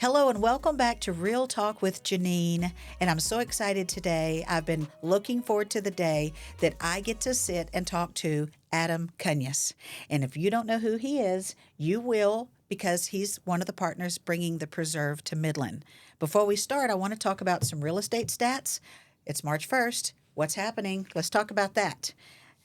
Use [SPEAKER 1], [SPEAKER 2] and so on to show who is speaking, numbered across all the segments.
[SPEAKER 1] Hello and welcome back to Real Talk with Jeaneen. And I'm so excited today. I've been looking forward to the day that I get to sit and talk to Adam Cunyus. And if you don't know who he is, you will, because he's one of the partners bringing the preserve to Midland. Before we start, I want to talk about some real estate stats. It's March 1st. What's happening? Let's talk about that.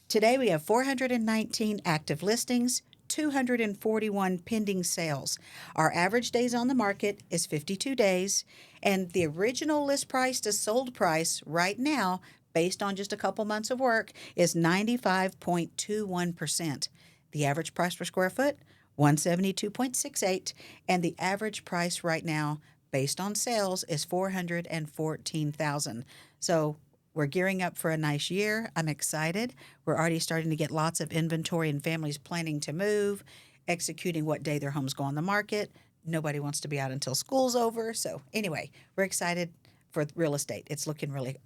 [SPEAKER 1] Today we have 419 active listings, 241 pending sales. Our average days on the market is 52 days, and the original list price to sold price right now, based on just a couple months of work, is 95.21%. The average price per square foot, 172.68, and the average price right now, based on sales, is $414,000. So we're gearing up for a nice year. I'm excited. We're already starting to get lots of inventory and families planning to move, executing what day their homes go on the market. Nobody wants to be out until school's over. So anyway, we're excited for real estate. It's looking really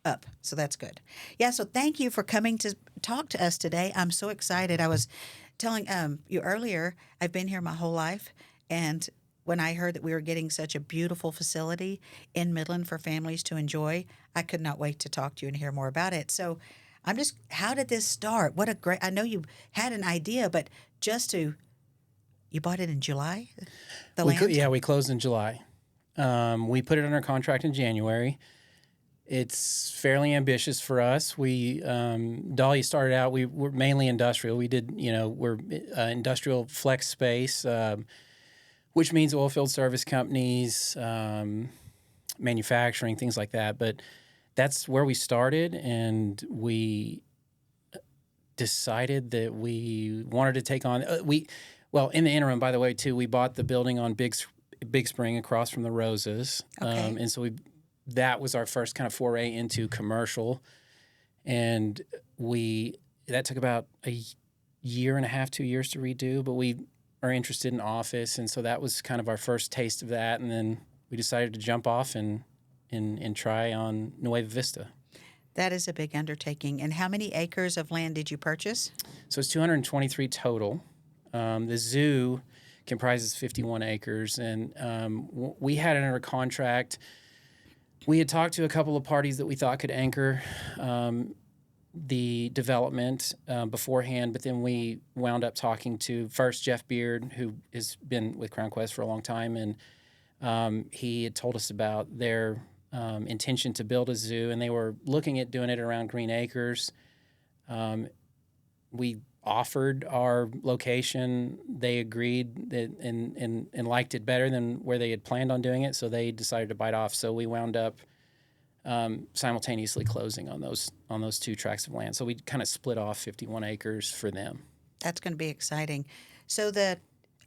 [SPEAKER 1] up. So that's good. Yeah, so thank you for coming to talk to us today. I'm so excited. I was telling you earlier, I've been here my whole life, and when I heard that we were getting such a beautiful facility in Midland for families to enjoy, I could not wait to talk to you and hear more about it. So how did this start? I know you had an idea, but you bought it in July, the land?
[SPEAKER 2] We closed in July. We put it under contract in January. It's fairly ambitious for us. Dahlia started out, we were mainly industrial. We're industrial flex space, which means oil field service companies, manufacturing, things like that. But that's where we started, and we decided that we wanted to take on in the interim, by the way, too, we bought the building on Big Spring across from the Roses.
[SPEAKER 1] Okay.
[SPEAKER 2] And so that was our first kind of foray into commercial. And that took about a year and a half, 2 years to redo, but we are interested in office, and so that was kind of our first taste of that, and then we decided to jump off and try on Nueva Vista.
[SPEAKER 1] That is a big undertaking. And how many acres of land did you purchase?
[SPEAKER 2] So it's 223 total. The zoo comprises 51 acres, and we had it under contract. We had talked to a couple of parties that we thought could anchor the development beforehand, but then we wound up talking to first Jeff Beard, who has been with Crown Quest for a long time, and he had told us about their intention to build a zoo, and they were looking at doing it around Green Acres. We offered our location. They agreed that and liked it better than where they had planned on doing it, so they decided to bite off. So we wound up simultaneously closing on those two tracts of land. So we kind of split off 51 acres for them.
[SPEAKER 1] That's going to be exciting. So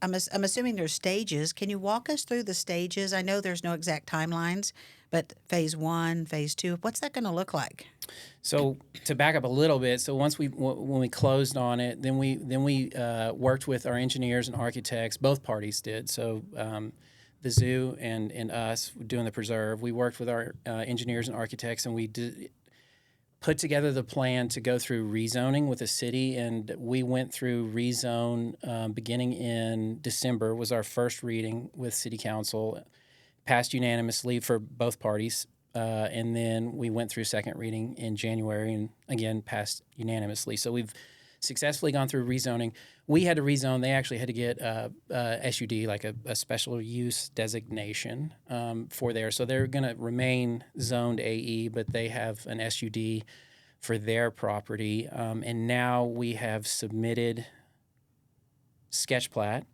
[SPEAKER 1] I'm assuming there's stages. Can you walk us through the stages? I know there's no exact timelines, but phase 1, phase 2, what's that going to look like?
[SPEAKER 2] So to back up a little bit, so when we closed on it, then we worked with our engineers and architects. Both parties did. So the zoo and us doing the preserve, we worked with our engineers and architects, and we put together the plan to go through rezoning with the city, and we went through rezone beginning in December was our first reading with City Council, passed unanimously for both parties, and then we went through second reading in January and again passed unanimously. So we've successfully gone through rezoning. We had to rezone. They actually had to get a SUD, like a special use designation for there. So they're going to remain zoned AE, but they have an SUD for their property. And now we have submitted sketch plat.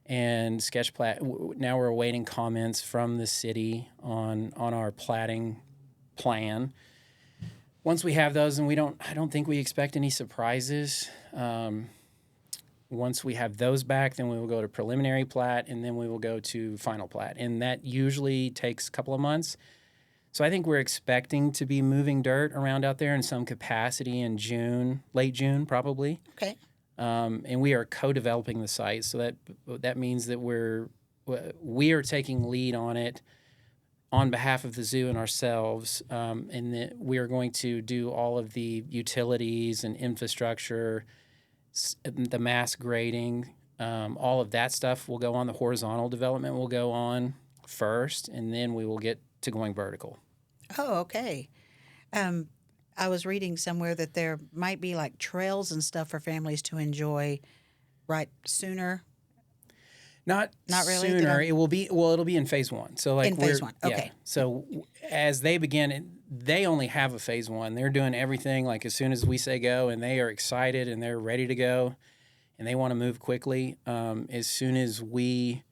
[SPEAKER 2] And sketch plat, now we're awaiting comments from the city on our platting plan. Once we have those, and I don't think we expect any surprises. Once we have those back, then we will go to preliminary plat, and then we will go to final plat. And that usually takes a couple of months. So I think we're expecting to be moving dirt around out there in some capacity in June, late June probably.
[SPEAKER 1] Okay.
[SPEAKER 2] And we are co-developing the site, so that means that we are taking lead on it on behalf of the zoo and ourselves, and that we are going to do all of the utilities and infrastructure, the mass grading, all of that stuff will go on. The horizontal development will go on. first, and then we will get to going vertical.
[SPEAKER 1] Oh, okay. Um, I was reading somewhere that there might be like trails and stuff for families to enjoy right sooner.
[SPEAKER 2] Not
[SPEAKER 1] Not really?
[SPEAKER 2] sooner. It'll be in phase one. So like
[SPEAKER 1] In phase one, okay.
[SPEAKER 2] So as they begin, they only have a phase one. They're doing everything like as soon as we say go, and they are excited and they're ready to go, and they want to move quickly. As soon as we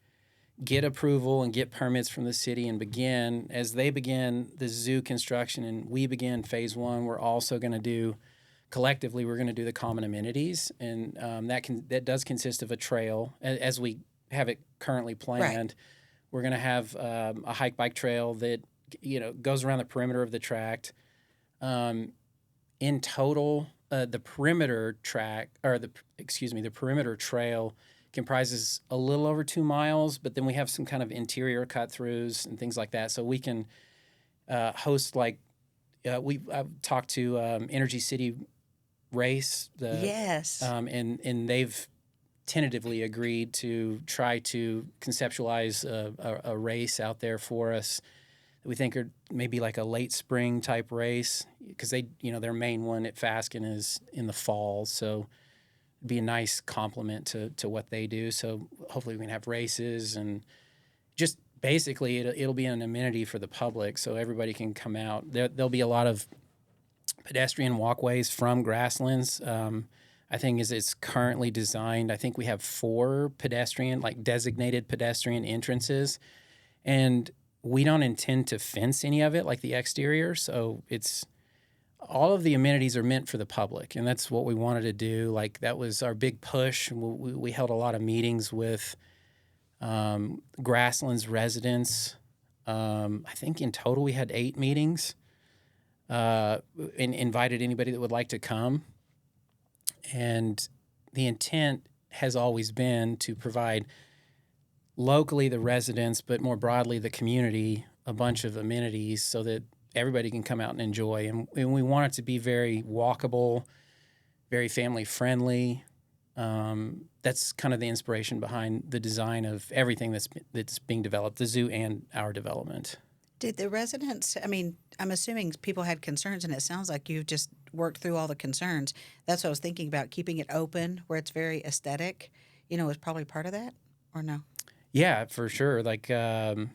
[SPEAKER 2] get approval and get permits from the city and as they begin the zoo construction and we begin phase one, we're also going to do collectively. We're going to do the common amenities, and that does consist of a trail as we have it currently planned. Right. We're going to have a hike bike trail that goes around the perimeter of the tract. In total, the perimeter trail comprises a little over 2 miles, but then we have some kind of interior cut throughs and things like that, so we can host I've talked to Energy City Race.
[SPEAKER 1] Yes.
[SPEAKER 2] And they've tentatively agreed to try to conceptualize a race out there for us that we think are maybe like a late spring type race, because their main one at Fasken is in the fall, so it'd be a nice complement to what they do. So hopefully we can have races, and just basically it'll be an amenity for the public, so everybody can come out. There'll be a lot of pedestrian walkways from grasslands. I think as it's currently designed, I think we have 4 designated pedestrian entrances, and we don't intend to fence any of it like the exterior. So all of the amenities are meant for the public, and that's what we wanted to do. Like, that was our big push. We held a lot of meetings with Grasslands residents. I think in total we had 8 meetings, and invited anybody that would like to come. And the intent has always been to provide locally the residents, but more broadly the community, a bunch of amenities so that everybody can come out and enjoy. And we want it to be very walkable, very family friendly. That's kind of the inspiration behind the design of everything that's being developed, the zoo and our development.
[SPEAKER 1] Did the residents, I'm assuming people had concerns, and it sounds like you've just worked through all the concerns. That's what I was thinking about, keeping it open where it's very aesthetic, was probably part of that, or no?
[SPEAKER 2] Yeah, for sure. Like, so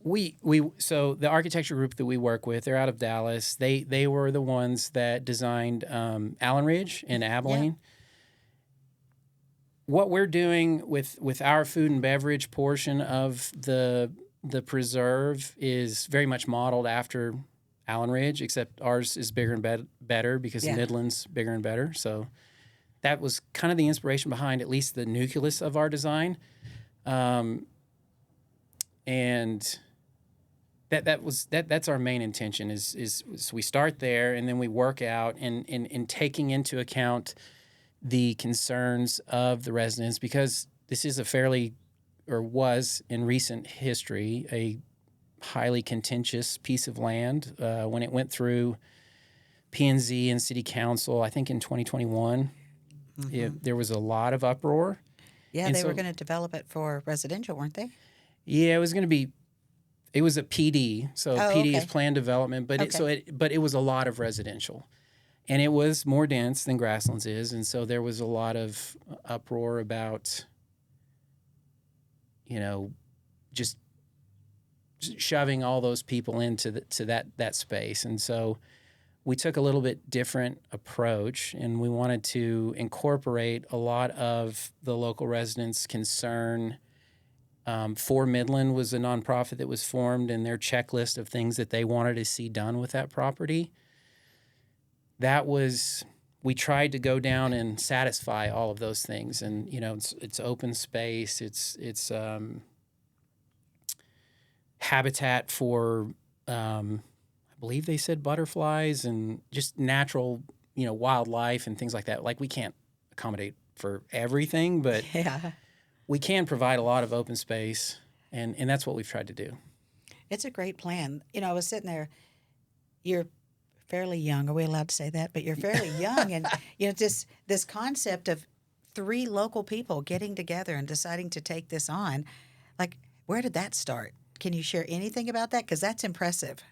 [SPEAKER 2] the architecture group that we work with, they're out of Dallas. They were the ones that designed Allen Ridge in Abilene. Yeah. What we're doing with our food and beverage portion of the preserve is very much modeled after Allen Ridge, except ours is bigger and better because Midland's bigger and better. So that was kind of the inspiration behind at least the nucleus of our design. And that's our main intention is we start there, and then we work out in taking into account the concerns of the residents, because this is was in recent history a highly contentious piece of land. When it went through P&Z and City Council, I think in 2021, there was a lot of uproar.
[SPEAKER 1] Yeah, they were going to develop it for residential, weren't they?
[SPEAKER 2] Yeah, it was a PD, so PD is planned development, but it was a lot of residential, and it was more dense than Grasslands is, and so there was a lot of uproar about, just shoving all those people into that space, and so we took a little bit different approach, and we wanted to incorporate a lot of the local residents' concern. For Midland was a nonprofit that was formed, and their checklist of things that they wanted to see done with that property. We tried to go down and satisfy all of those things, and it's open space, it's habitat for I believe they said butterflies and just natural wildlife and things like that. Like, we can't accommodate for everything, but we can provide a lot of open space, and that's what we've tried to do.
[SPEAKER 1] It's a great plan. I was sitting there. You're fairly young. Are we allowed to say that? But you're fairly young, and this concept of 3 local people getting together and deciding to take this on. Like, where did that start? Can you share anything about that? Because that's impressive.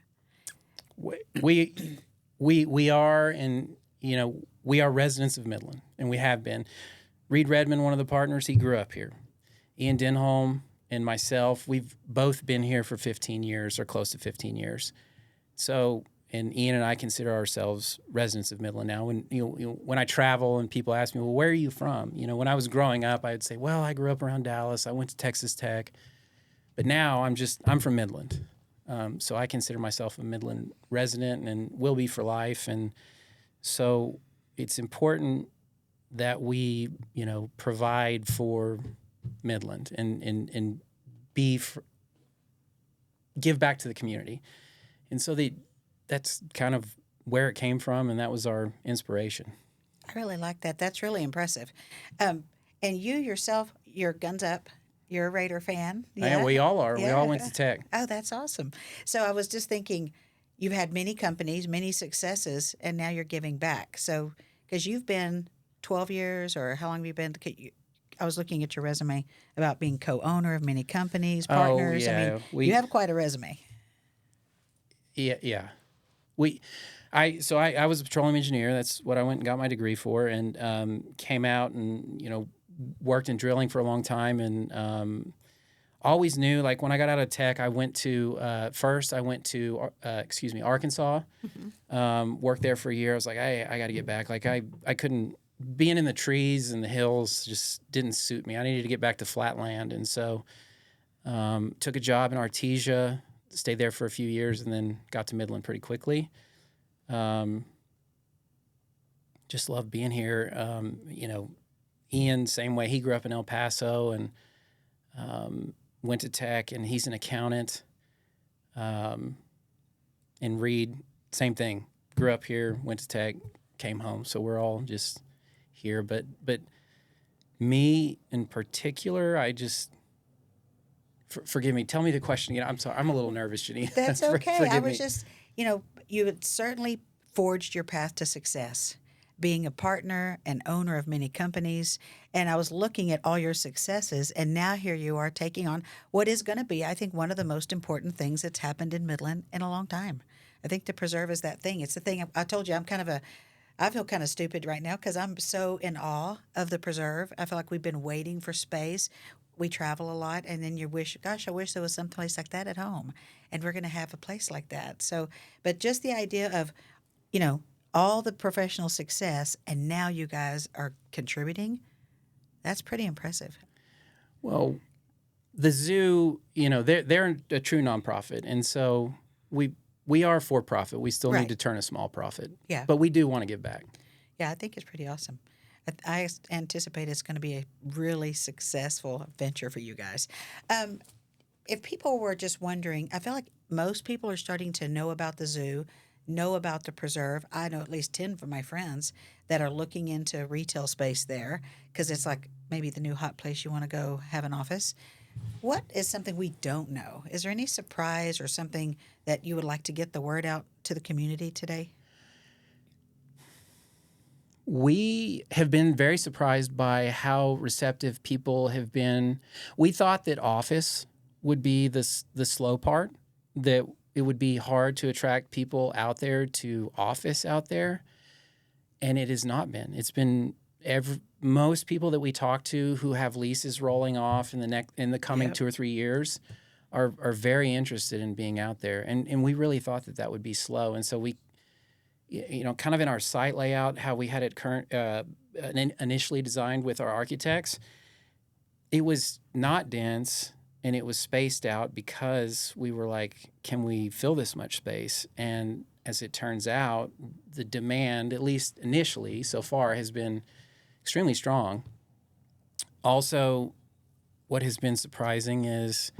[SPEAKER 2] We are, and we are residents of Midland, and we have been. Reed Redmond, one of the partners, he grew up here. Ian Denholm and myself, we've both been here for 15 years or close to 15 years. So, and Ian and I consider ourselves residents of Midland now. When when I travel and people ask me, well, where are you from? When I was growing up, I'd say, well, I grew up around Dallas. I went to Texas Tech. But now I'm from Midland. So I consider myself a Midland resident and will be for life. And so it's important that we, provide for Midland and give back to the community. And so that's kind of where it came from, and that was our inspiration.
[SPEAKER 1] I really like that. That's really impressive. And you yourself, you're guns up. You're a Raider fan.
[SPEAKER 2] Yeah, we all are. Yeah. We all went to Tech.
[SPEAKER 1] Oh, that's awesome. So I was just thinking, you've had many companies, many successes, and now you're giving back. So, because you've been 12 years, or how long have you been? I was looking at your resume about being co-owner of many companies, partners.
[SPEAKER 2] Oh, yeah.
[SPEAKER 1] I mean, you have quite a resume.
[SPEAKER 2] Yeah. I was a petroleum engineer. That's what I went and got my degree for, and came out and worked in drilling for a long time, and always knew, like, when I got out of Tech, I went to Arkansas. Mm-hmm. Worked there for a year. I was like, I got to get back. Like, I couldn't, being in the trees and the hills just didn't suit me. I needed to get back to flat land, and so took a job in Artesia, stayed there for a few years, and then got to Midland pretty quickly. Just loved being here. Ian, same way. He grew up in El Paso and went to Tech, and he's an accountant. And Reed, same thing. Grew up here, went to Tech, came home. So we're all just here. But me in particular, I just forgive me. Tell me the question again. I'm sorry. I'm a little nervous, Jeaneen.
[SPEAKER 1] That's okay. I was
[SPEAKER 2] me.
[SPEAKER 1] just, you had certainly forged your path to success, being a partner and owner of many companies. And I was looking at all your successes, and now here you are taking on what is going to be, I think, one of the most important things that's happened in Midland in a long time. I think the preserve is that thing. It's the thing. I told you I feel kind of stupid right now because I'm so in awe of the preserve. I feel like we've been waiting for space. We travel a lot, and then you wish, gosh, I wish there was some place like that at home. And we're going to have a place like that. So, but just the idea of, all the professional success, and now you guys are contributing, that's pretty impressive.
[SPEAKER 2] Well, the zoo, they're a true nonprofit, and so we are for profit. We still need to turn a small profit.
[SPEAKER 1] Yeah.
[SPEAKER 2] But we do want to give back.
[SPEAKER 1] Yeah, I think it's pretty awesome. I anticipate it's going to be a really successful venture for you guys. If people were just wondering, I feel like most people are starting to know about the zoo, know about the preserve. I know at least 10 from my friends that are looking into retail space there because it's like maybe the new hot place you want to go have an office. What is something we don't know? Is there any surprise or something that you would like to get the word out to the community today?
[SPEAKER 2] We have been very surprised by how receptive people have been. We thought that office would be the slow part, that it would be hard to attract people out there to office out there, and it has not been. It's been most people that we talk to who have leases rolling off in the coming 2 or 3 years are very interested in being out there, and we really thought that would be slow, and so we, kind of in our site layout, how we had it initially designed with our architects, it was not dense. And it was spaced out because we were like, can we fill this much space? And as it turns out, the demand, at least initially so far, has been extremely strong. Also, what has been surprising is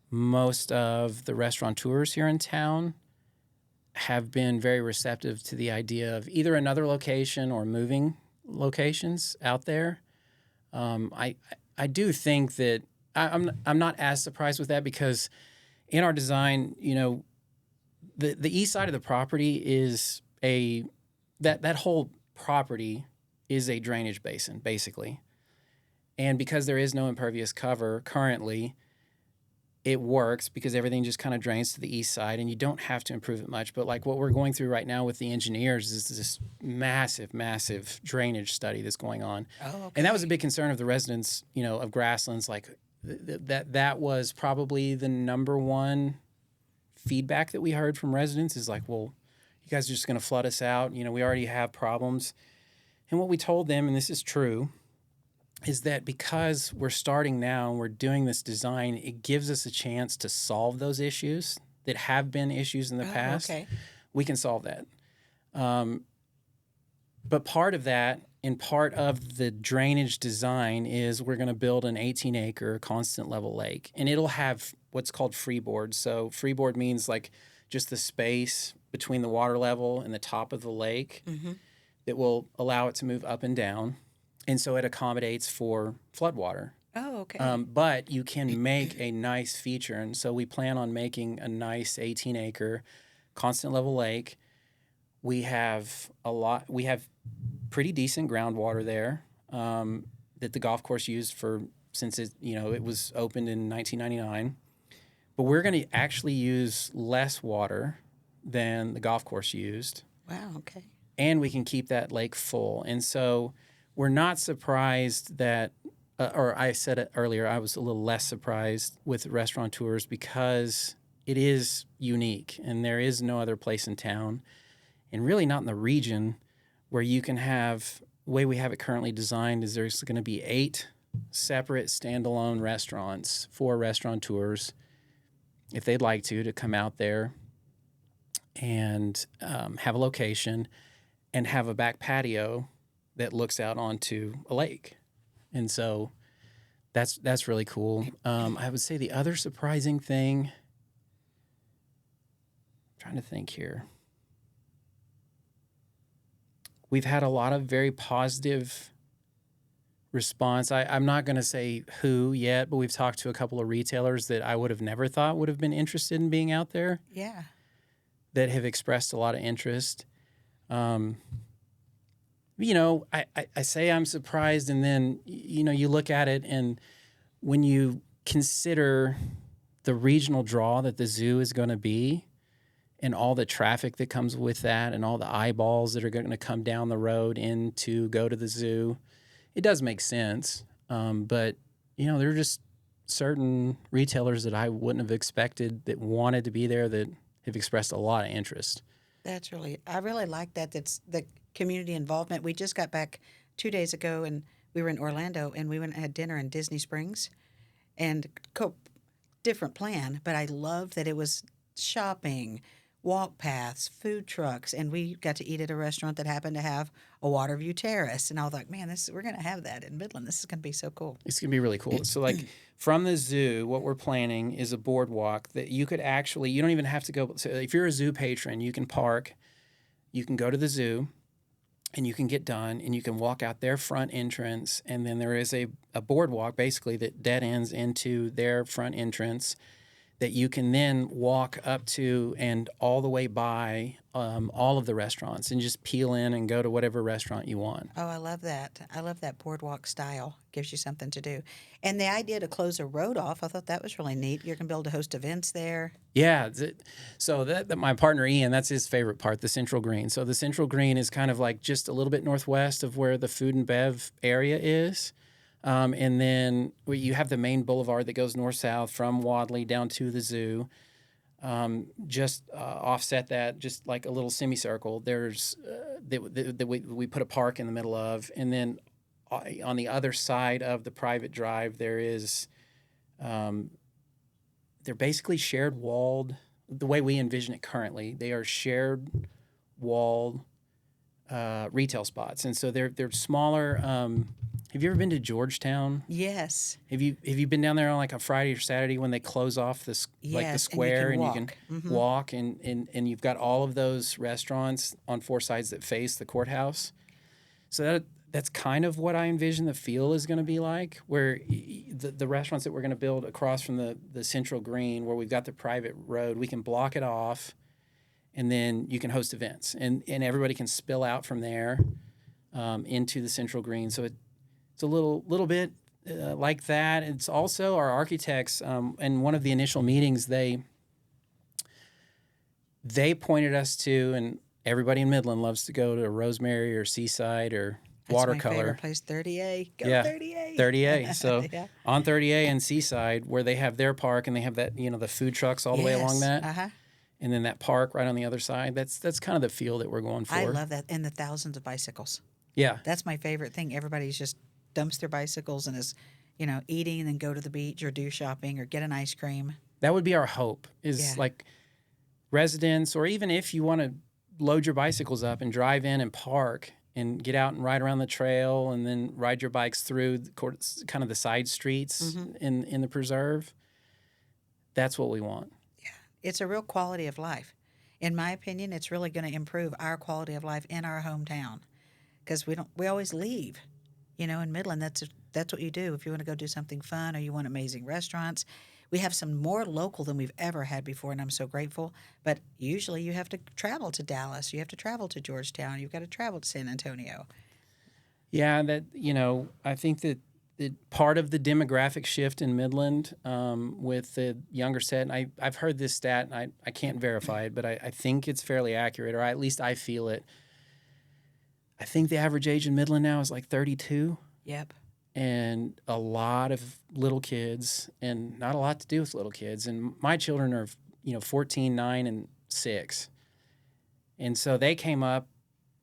[SPEAKER 2] most of the restaurateurs here in town have been very receptive to the idea of either another location or moving locations out there. I do think that I'm not as surprised with that because in our design, the east side of the property is that whole property is a drainage basin, basically. And because there is no impervious cover currently, it works because everything just kind of drains to the east side and you don't have to improve it much. But like what we're going through right now with the engineers is this massive drainage study that's going on.
[SPEAKER 1] Oh, okay.
[SPEAKER 2] And that was a big concern of the residents, of Grasslands. Like that was probably the number one feedback that we heard from residents is like, well, you guys are just going to flood us out. We already have problems. And what we told them, and this is true, is that because we're starting now and we're doing this design, it gives us a chance to solve those issues that have been issues in the past.
[SPEAKER 1] Okay.
[SPEAKER 2] We can solve that. But part of that and part of the drainage design is we're going to build an 18-acre constant level lake. And it'll have what's called freeboard. So freeboard means like just the space between the water level and the top of the lake that will allow it to move up and down. And so it accommodates for floodwater.
[SPEAKER 1] Oh, okay.
[SPEAKER 2] But you can make a nice feature. And so we plan on making a nice 18-acre constant level lake. We have pretty decent groundwater there that the golf course used since it was opened in 1999. But we're going to actually use less water than the golf course used.
[SPEAKER 1] Wow, okay.
[SPEAKER 2] And we can keep that lake full. And so we're not surprised that, or I said it earlier, I was a little less surprised with restaurateurs because it is unique and there is no other place in town and really not in the region where you can have, the way we have it currently designed is there's going to be 8 separate standalone restaurants for restaurateurs if they'd like to come out there and have a location and have a back patio that looks out onto a lake. And so that's really cool. I would say the other surprising thing, I'm trying to think here. We've had a lot of very positive response. I'm not going to say who yet, but we've talked to a couple of retailers that I would have never thought would have been interested in being out there.
[SPEAKER 1] Yeah.
[SPEAKER 2] That have expressed a lot of interest. I say I'm surprised, and then, you look at it, and when you consider the regional draw that the zoo is going to be and all the traffic that comes with that and all the eyeballs that are going to come down the road in to go to the zoo, it does make sense. But, there are just certain retailers that I wouldn't have expected that wanted to be there that have expressed a lot of interest.
[SPEAKER 1] I really like that. That's the community involvement. We just got back 2 days ago, and we were in Orlando, and we went and had dinner in Disney Springs, and different plan. But I loved that it was shopping, walk paths, food trucks, and we got to eat at a restaurant that happened to have a water view terrace. And I was like, man, we're going to have that in Midland. This is going to be so cool.
[SPEAKER 2] It's going to be really cool. So, like, from the zoo, what we're planning is a boardwalk that you could actually, you don't even have to go. So if you're a zoo patron, you can park, you can go to the zoo, and you can get done, and you can walk out their front entrance, and then there is a boardwalk, basically, that dead ends into their front entrance that you can then walk up to and all the way by all of the restaurants and just peel in and go to whatever restaurant you want.
[SPEAKER 1] Oh, I love that. I love that boardwalk style. Gives you something to do. And the idea to close a road off, I thought that was really neat. You're going to be able to host events there.
[SPEAKER 2] Yeah. So that my partner, Ian, that's his favorite part, the Central Green. So the Central Green is kind of like just a little bit northwest of where the food and bev area is. And then you have the main boulevard that goes north-south from Wadley down to the zoo. Just offset that, just like a little semicircle. There's that we put a park in the middle of, and then on the other side of the private drive, there is they're basically shared walled. The way we envision it currently, they are shared walled retail spots, and so they're smaller. Have you ever been to Georgetown?
[SPEAKER 1] Yes.
[SPEAKER 2] Have you been down there on like a Friday or Saturday when they close off the square and you can walk and you've got all of those restaurants on 4 sides that face the courthouse? So that's kind of what I envision the feel is going to be like, where the restaurants that we're going to build across from the Central Green, where we've got the private road, we can block it off, and then you can host events, and everybody can spill out from there into the Central Green. So it's a little bit like that. It's also our architects. And one of the initial meetings, they pointed us to, and everybody in Midland loves to go to Rosemary or Seaside or
[SPEAKER 1] That's my
[SPEAKER 2] Watercolor.
[SPEAKER 1] favorite place, 30A. Go
[SPEAKER 2] Yeah,
[SPEAKER 1] 30A.
[SPEAKER 2] 30A. So
[SPEAKER 1] Yeah.
[SPEAKER 2] on 30A and Seaside, where they have their park and they have that, the food trucks all the way along
[SPEAKER 1] Yes.
[SPEAKER 2] that,
[SPEAKER 1] Uh-huh.
[SPEAKER 2] and then that park right on the other side. That's kind of the feel that we're going for.
[SPEAKER 1] I love that. And the thousands of bicycles.
[SPEAKER 2] Yeah,
[SPEAKER 1] That's my favorite thing. Everybody's just dumps their bicycles and is, eating and then go to the beach or do shopping or get an ice cream.
[SPEAKER 2] that would be our hope. Is
[SPEAKER 1] Yeah.
[SPEAKER 2] like residents, or even if you want to load your bicycles up and drive in and park and get out and ride around the trail and then ride your bikes through kind of the side streets in the preserve. That's what we want.
[SPEAKER 1] It's a real quality of life. In my opinion, it's really going to improve our quality of life in our hometown because we always leave. In Midland, that's what you do if you want to go do something fun or you want amazing restaurants. We have some more local than we've ever had before, and I'm so grateful. But usually you have to travel to Dallas, you have to travel to Georgetown, you've got to travel to San Antonio.
[SPEAKER 2] Yeah, that I think that part of the demographic shift in Midland with the younger set, and I've heard this stat, and I can't verify it, but I think it's fairly accurate, or at least I feel it. I think the average age in Midland now is like 32.
[SPEAKER 1] Yep.
[SPEAKER 2] And a lot of little kids, and not a lot to do with little kids. And my children are, 14, 9, and 6. And so they came up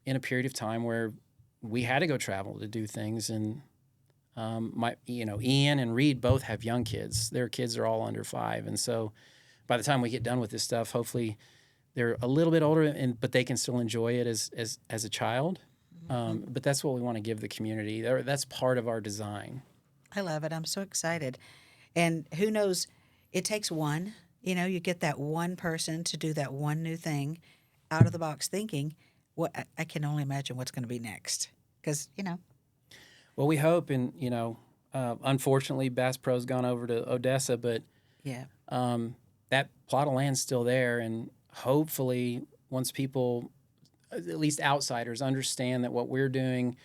[SPEAKER 2] in a period of time where we had to go travel to do things. And Ian and Reed both have young kids. Their kids are all under 5. And so by the time we get done with this stuff, hopefully they're a little bit older, but they can still enjoy it as a child. But that's what we want to give the community. That's part of our design.
[SPEAKER 1] I love it. I'm so excited. And who knows, it takes one. You get that one person to do that one new thing, out of the box thinking. I can only imagine what's going to be next. Because,
[SPEAKER 2] Well, we hope, and, unfortunately, Bass Pro's gone over to Odessa, but
[SPEAKER 1] yeah,
[SPEAKER 2] that plot of land's still there. And hopefully, once people, at least outsiders, understand that what we're doing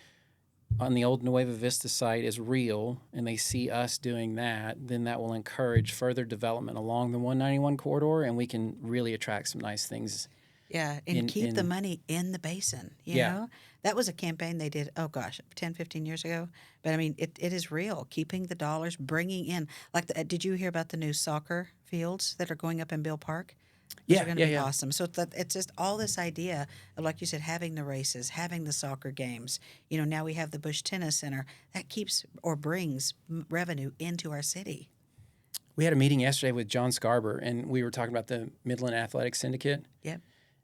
[SPEAKER 2] on the old Nueva Vista site is real, and they see us doing that, then that will encourage further development along the 191 corridor, and we can really attract some nice things.
[SPEAKER 1] Yeah, and keep the money in the basin, you know? That was a campaign they did, 10, 15 years ago. But, I mean, it is real, keeping the dollars, bringing in. Like, did you hear about the new soccer fields that are going up in Bill Park? Those are going to be awesome. So it's just all this idea of, like you said, having the races, having the soccer games. Now we have the Bush Tennis Center. That keeps or brings revenue into our city.
[SPEAKER 2] We had a meeting yesterday with John Scarber, and we were talking about the Midland Athletic Syndicate.
[SPEAKER 1] Yep.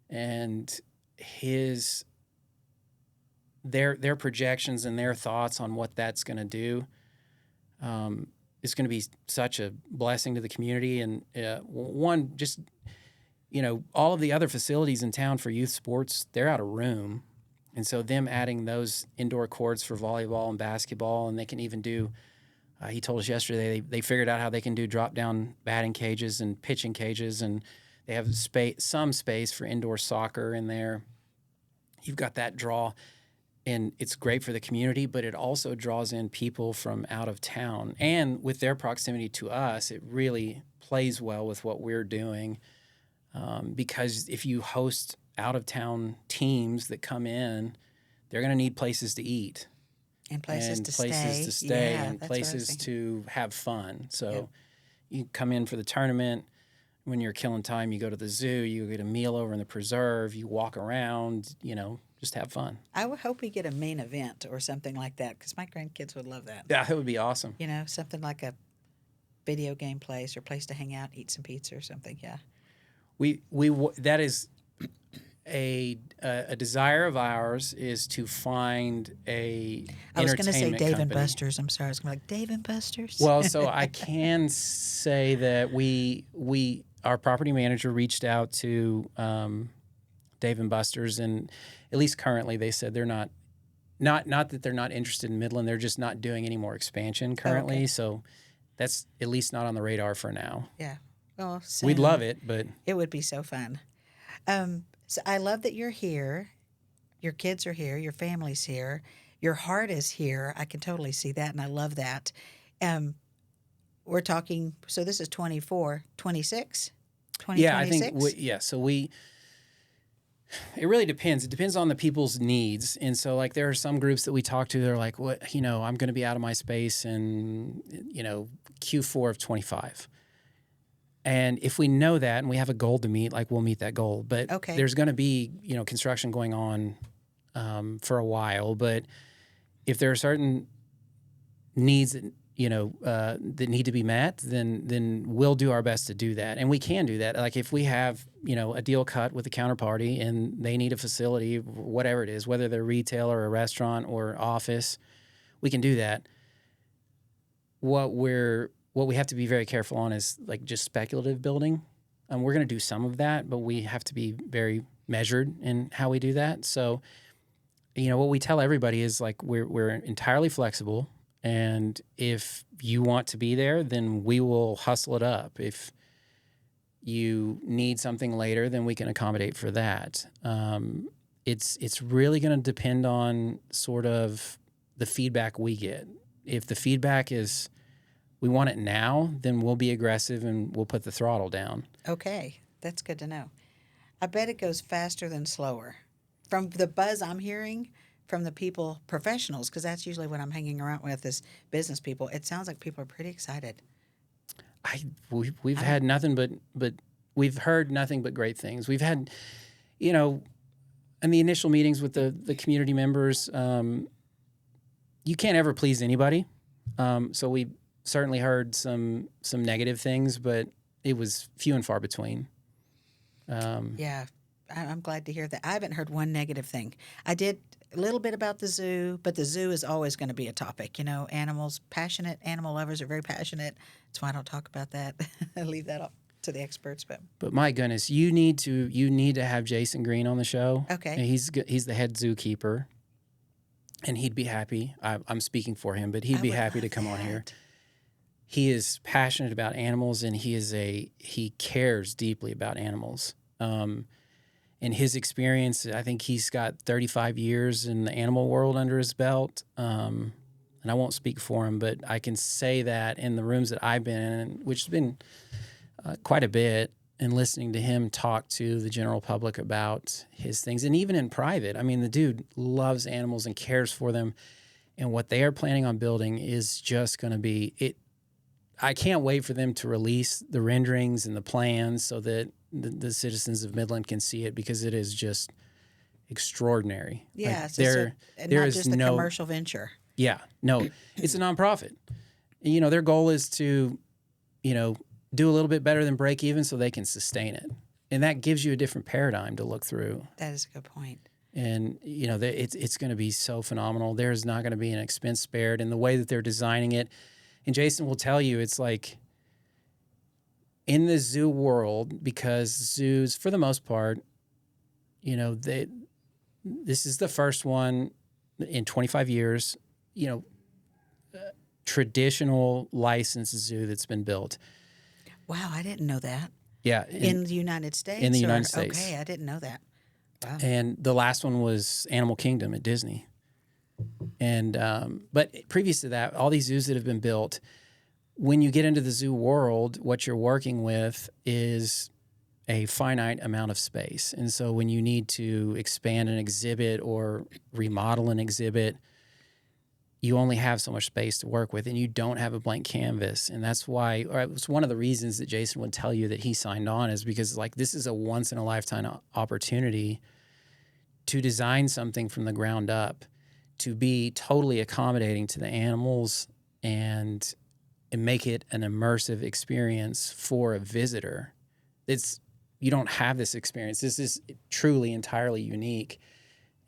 [SPEAKER 2] And their projections and their thoughts on what that's going to do is going to be such a blessing to the community. And one, just all of the other facilities in town for youth sports, they're out of room, and so them adding those indoor courts for volleyball and basketball, and they can even do. He told us yesterday they figured out how they can do drop down batting cages and pitching cages, and they have some space for indoor soccer in there. You've got that draw, and it's great for the community, but it also draws in people from out of town. And with their proximity to us, it really plays well with what we're doing, because if you host out-of-town teams that come in, they're going to need places to eat.
[SPEAKER 1] And places to
[SPEAKER 2] stay,
[SPEAKER 1] yeah,
[SPEAKER 2] and places to have fun. So you come in for the tournament. When you're killing time, you go to the zoo, you get a meal over in the preserve, you walk around, just have fun.
[SPEAKER 1] I would hope we get a main event or something like that, because my grandkids would love that.
[SPEAKER 2] Yeah, that would be awesome.
[SPEAKER 1] Something like a video game place or place to hang out, eat some pizza or something. Yeah.
[SPEAKER 2] That is a desire of ours, is to find a
[SPEAKER 1] I was going to say
[SPEAKER 2] entertainment
[SPEAKER 1] Dave and
[SPEAKER 2] company.
[SPEAKER 1] Buster's. I'm sorry. I was going to be like, Dave and Buster's?
[SPEAKER 2] Well, so I can say that our property manager reached out to Dave and Buster's, and at least currently they said they're not that they're not interested in Midland. They're just not doing any more expansion currently.
[SPEAKER 1] Okay.
[SPEAKER 2] So that's at least not on the radar for now.
[SPEAKER 1] Yeah. Well,
[SPEAKER 2] We'd
[SPEAKER 1] soon.
[SPEAKER 2] love it, but
[SPEAKER 1] It would be so fun. So I love that you're here. Your kids are here. Your family's here. Your heart is here. I can totally see that, and I love that. We're talking, so this is 24, 26,
[SPEAKER 2] Yeah, I
[SPEAKER 1] 2026?
[SPEAKER 2] think so it really depends. It depends on the people's needs. And so like there are some groups that we talk to, they're like, what, I'm going to be out of my space in, Q4 of 25. And if we know that and we have a goal to meet, like we'll meet that goal. But
[SPEAKER 1] Okay.
[SPEAKER 2] there's going to be, construction going on for a while. But if there are certain needs that, that need to be met, then we'll do our best to do that. And we can do that. Like if we have, a deal cut with a counterparty and they need a facility, whatever it is, whether they're retail or a restaurant or office, we can do that. What we have to be very careful on is like just speculative building. We're going to do some of that, but we have to be very measured in how we do that. So, what we tell everybody is like we're entirely flexible. And if you want to be there, then we will hustle it up. If you need something later, then we can accommodate for that. It's really going to depend on sort of the feedback we get. If the feedback is we want it now, then we'll be aggressive and we'll put the throttle down.
[SPEAKER 1] Okay, that's good to know. I bet it goes faster than slower. From the buzz I'm hearing from the people, professionals, because that's usually what I'm hanging around with is business people. It sounds like people are pretty excited.
[SPEAKER 2] We've had nothing but we've heard nothing but great things. We've had, in the initial meetings with the community members, you can't ever please anybody. So we certainly heard some negative things, but it was few and far between.
[SPEAKER 1] Yeah, I'm glad to hear that. I haven't heard one negative thing. I did a little bit about the zoo, but the zoo is always going to be a topic. Animals, passionate animal lovers are very passionate. That's why I don't talk about that. I leave that up to the experts.
[SPEAKER 2] But my goodness, you need to have Jason Green on the show.
[SPEAKER 1] Okay,
[SPEAKER 2] And he's the head zookeeper, and he'd be happy. I'm speaking for him, but he'd be happy to come on here. He is passionate about animals, and he cares deeply about animals. In his experience, I think he's got 35 years in the animal world under his belt. And I won't speak for him, but I can say that in the rooms that I've been in, which has been quite a bit, and listening to him talk to the general public about his things, and even in private. I mean, the dude loves animals and cares for them. And what they are planning on building is just going to be it. I can't wait for them to release the renderings and the plans so that the citizens of Midland can see it, because it is just extraordinary.
[SPEAKER 1] Yeah,
[SPEAKER 2] like
[SPEAKER 1] there
[SPEAKER 2] there
[SPEAKER 1] not
[SPEAKER 2] is
[SPEAKER 1] just a
[SPEAKER 2] no
[SPEAKER 1] commercial venture.
[SPEAKER 2] Yeah, no, it's a nonprofit. Their goal is to, do a little bit better than break even so they can sustain it, and that gives you a different paradigm to look through.
[SPEAKER 1] That is a good point.
[SPEAKER 2] And it's going to be so phenomenal. There's not going to be an expense spared in the way that they're designing it. And Jason will tell you, it's like in the zoo world, because zoos, for the most part, this is the first one in 25 years, traditional licensed zoo that's been built.
[SPEAKER 1] Wow, I didn't know that.
[SPEAKER 2] Yeah.
[SPEAKER 1] In the United States?
[SPEAKER 2] In the United States.
[SPEAKER 1] Okay, I didn't know that. Wow.
[SPEAKER 2] And the last one was Animal Kingdom at Disney. And but previous to that, all these zoos that have been built, when you get into the zoo world, what you're working with is a finite amount of space. And so when you need to expand an exhibit or remodel an exhibit, you only have so much space to work with, and you don't have a blank canvas. And that's why, or it was one of the reasons that Jason would tell you that he signed on, is because like this is a once in a lifetime opportunity to design something from the ground up, to be totally accommodating to the animals and make it an immersive experience for a visitor. You don't have this experience. This is truly entirely unique.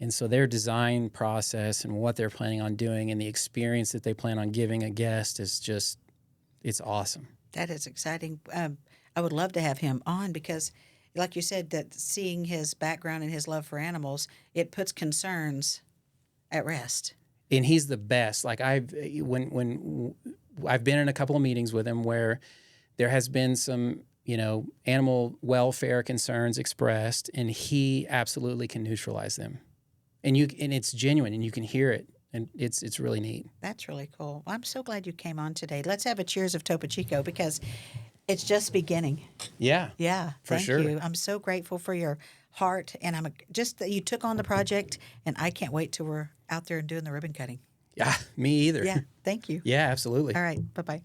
[SPEAKER 2] And so their design process and what they're planning on doing and the experience that they plan on giving a guest is just, it's awesome.
[SPEAKER 1] That is exciting. I would love to have him on because, like you said, that seeing his background and his love for animals, it puts concerns at rest.
[SPEAKER 2] And he's the best. Like when I've been in a couple of meetings with him where there has been some, animal welfare concerns expressed, and he absolutely can neutralize them. And it's genuine, and you can hear it. and it's really neat.
[SPEAKER 1] That's really cool. Well, I'm so glad you came on today. Let's have a cheers of Topo Chico because it's just beginning.
[SPEAKER 2] Yeah,
[SPEAKER 1] Yeah,
[SPEAKER 2] for
[SPEAKER 1] thank
[SPEAKER 2] sure.
[SPEAKER 1] you. I'm so grateful for your heart, and just that you took on the project, and I can't wait till we're out there and doing the ribbon cutting.
[SPEAKER 2] Yeah, me either.
[SPEAKER 1] Yeah, thank you.
[SPEAKER 2] Yeah, absolutely.
[SPEAKER 1] All right, bye-bye.